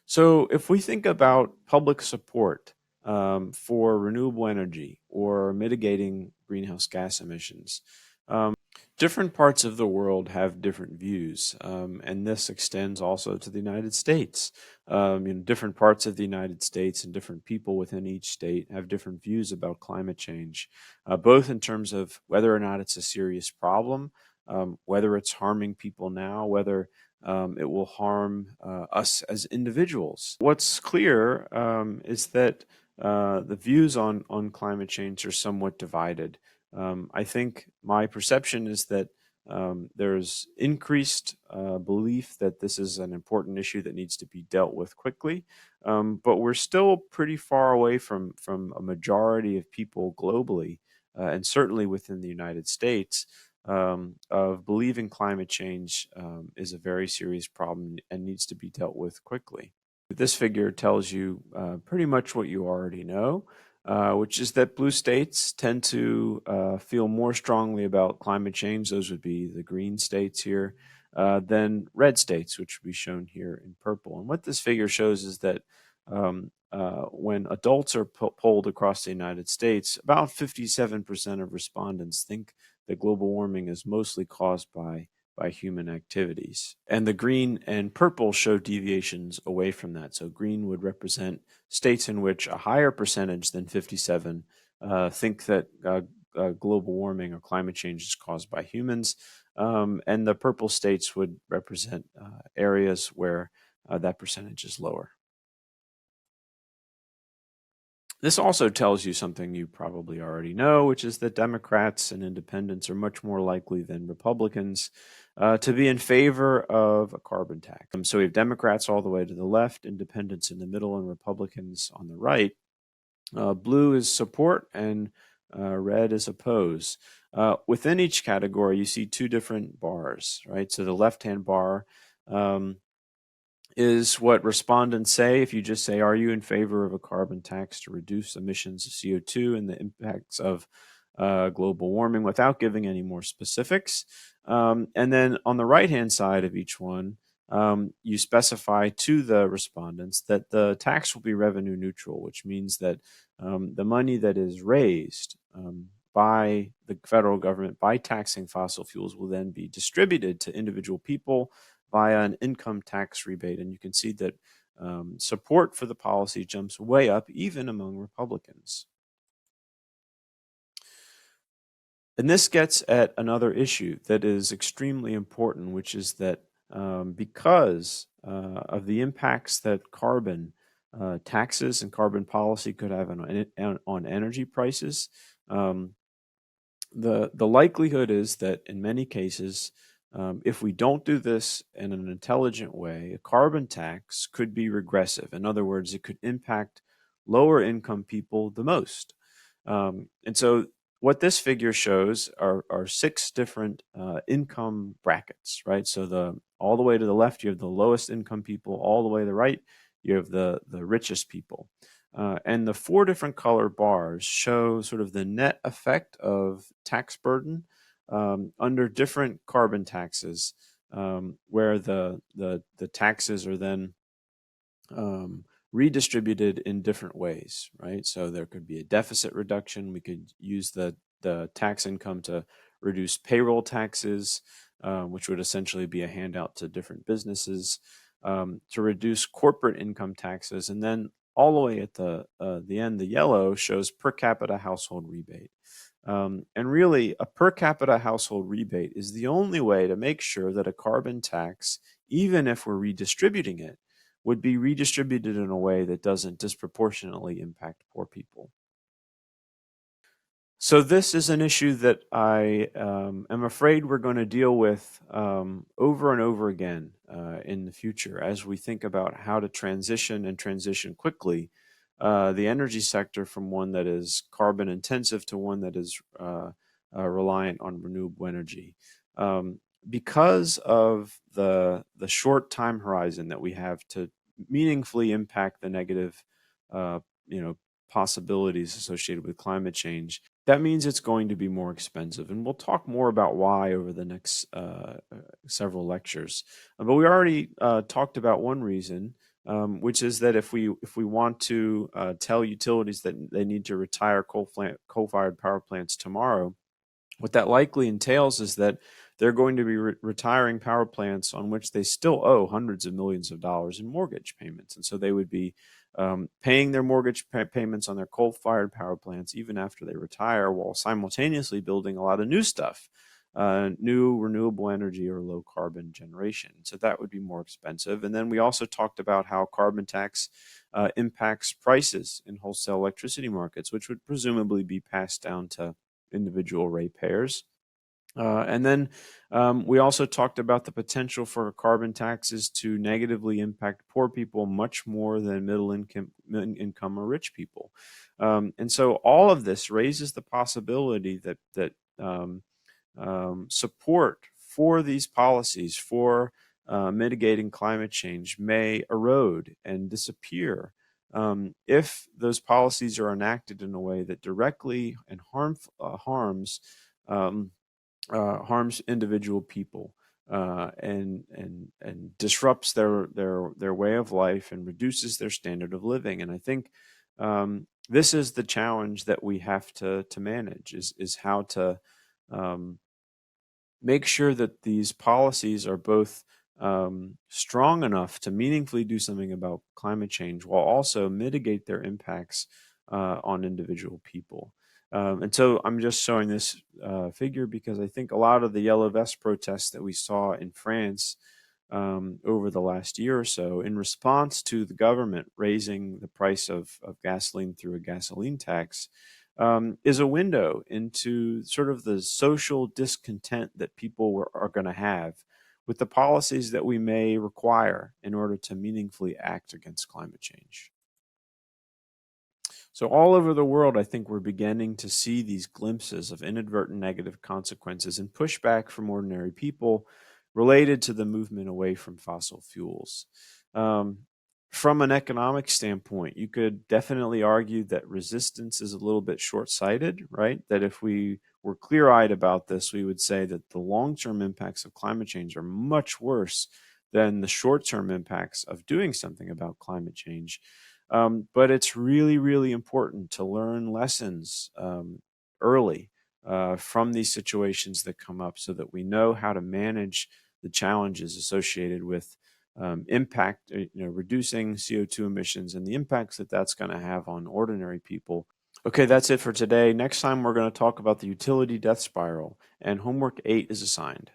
So, if we think about public support for renewable energy or mitigating greenhouse gas emissions, different parts of the world have different views, and this extends also to the United States. Different parts of the United States and different people within each state have different views about climate change, both in terms of whether or not it's a serious problem, whether it's harming people now, whether it will harm us as individuals. What's clear is that the views on climate change are somewhat divided. I think my perception is that there's increased belief that this is an important issue that needs to be dealt with quickly, but we're still pretty far away from a majority of people globally, and certainly within the United States, of believing climate change is a very serious problem and needs to be dealt with quickly. This figure tells you pretty much what you already know, which is that blue states tend to feel more strongly about climate change. Those would be the green states here, than red states, which would be shown here in purple. And what this figure shows is that when adults are polled across the United States, about 57% of respondents think that global warming is mostly caused by human activities. And the green and purple show deviations away from that. So green would represent states in which a higher percentage than 57 think that global warming or climate change is caused by humans. And the purple states would represent areas where that percentage is lower. This also tells you something you probably already know, which is that Democrats and independents are much more likely than Republicans to be in favor of a carbon tax. So we have Democrats all the way to the left, independents in the middle, and Republicans on the right. Blue is support and red is oppose. Within each category, you see two different bars, right? So the left-hand bar is what respondents say. If you just say, are you in favor of a carbon tax to reduce emissions of CO2 and the impacts of global warming, without giving any more specifics. And then on the right-hand side of each one, you specify to the respondents that the tax will be revenue neutral, which means that the money that is raised by the federal government by taxing fossil fuels will then be distributed to individual people via an income tax rebate. And you can see that support for the policy jumps way up, even among Republicans. And this gets at another issue that is extremely important, which is that because of the impacts that carbon taxes and carbon policy could have on energy prices, the likelihood is that in many cases, if we don't do this in an intelligent way, a carbon tax could be regressive. In other words, it could impact lower income people the most. And so what this figure shows are six different income brackets, right? So all the way to the left, you have the lowest income people. All the way to the right, you have the richest people. And the four different color bars show sort of the net effect of tax burden under different carbon taxes, where the taxes are then redistributed in different ways, right? So there could be a deficit reduction. We could use the tax income to reduce payroll taxes, which would essentially be a handout to different businesses, to reduce corporate income taxes, and then all the way at the end, the yellow shows per capita household rebate. And really, a per capita household rebate is the only way to make sure that a carbon tax, even if we're redistributing it, would be redistributed in a way that doesn't disproportionately impact poor people. So this is an issue that I am afraid we're going to deal with over and over again in the future as we think about how to transition quickly the energy sector from one that is carbon intensive to one that is reliant on renewable energy. Because of the short time horizon that we have to meaningfully impact the negative possibilities associated with climate change, that means it's going to be more expensive. And we'll talk more about why over the next several lectures. But we already talked about one reason, which is that if we want to tell utilities that they need to retire coal-fired power plants tomorrow, what that likely entails is that they're going to be retiring power plants on which they still owe hundreds of millions of dollars in mortgage payments. And so they would be paying their mortgage payments on their coal-fired power plants even after they retire, while simultaneously building a lot of new stuff, new renewable energy or low carbon generation. So that would be more expensive. And then we also talked about how carbon tax impacts prices in wholesale electricity markets, which would presumably be passed down to individual ratepayers. And then we also talked about the potential for carbon taxes to negatively impact poor people much more than middle income or rich people. And so all of this raises the possibility that support for these policies for mitigating climate change may erode and disappear if those policies are enacted in a way that directly and um, harms individual people and disrupts their way of life and reduces their standard of living. And I think this is the challenge that we have to manage is how to make sure that these policies are both strong enough to meaningfully do something about climate change while also mitigate their impacts on individual people. And so I'm just showing this figure because I think a lot of the yellow vest protests that we saw in France over the last year or so, in response to the government raising the price of gasoline through a gasoline tax, is a window into sort of the social discontent that people are going to have with the policies that we may require in order to meaningfully act against climate change. So, all over the world, I think we're beginning to see these glimpses of inadvertent negative consequences and pushback from ordinary people related to the movement away from fossil fuels. Um, from an economic standpoint, you could definitely argue that resistance is a little bit short sighted, right? That if we were clear eyed about this, we would say that the long term impacts of climate change are much worse than the short term impacts of doing something about climate change. But it's really, really important to learn lessons early from these situations that come up so that we know how to manage the challenges associated with impact, reducing CO2 emissions and the impacts that that's going to have on ordinary people. Okay, that's it for today. Next time, we're going to talk about the utility death spiral, and homework 8 is assigned.